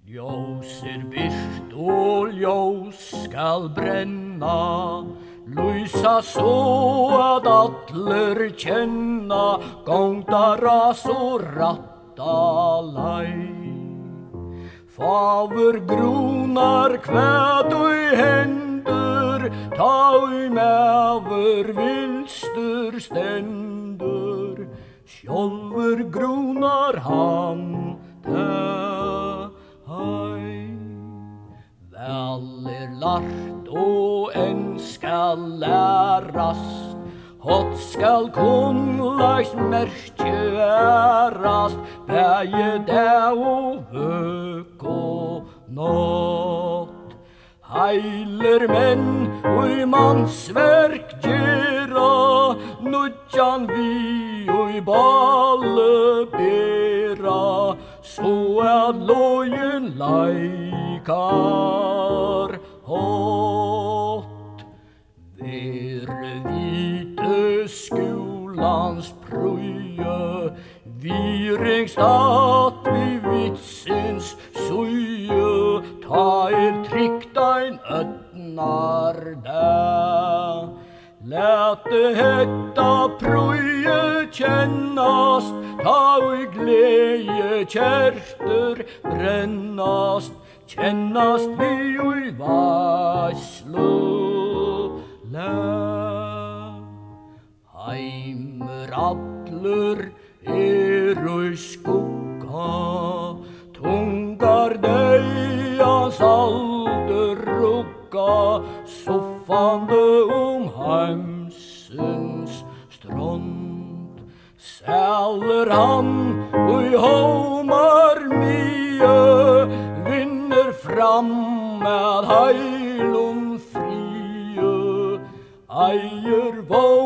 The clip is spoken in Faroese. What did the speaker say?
Ljós byrt og ljós skal brenna, lysa så at allir kjenna gongda ras og ratta lei. Favur grunar kvæt og hendur, ta i mever vilstur stendur, sjálfur grunar han ta hei. Vel lart og enn skal lærast, hot skal kunnleis merkje ærast, bæje dag og vøk og natt. Heiler menn og i mannsverk gjera, nudjan vi og i balle bera, så at lojen leikar hot. Ver vite skolans prøye, viringstad vi vitsins søye, ta trygt ein ödnar der. Lät hetta prøye kjennast, ta i gleje kjerter brennast, kjennast vi i varslo lær. Heimur allur i skugga, tungar deians alder rugga, soffande heimsins strand. Sæler han og i homar mye, vinner fram med heilun frie, eier vår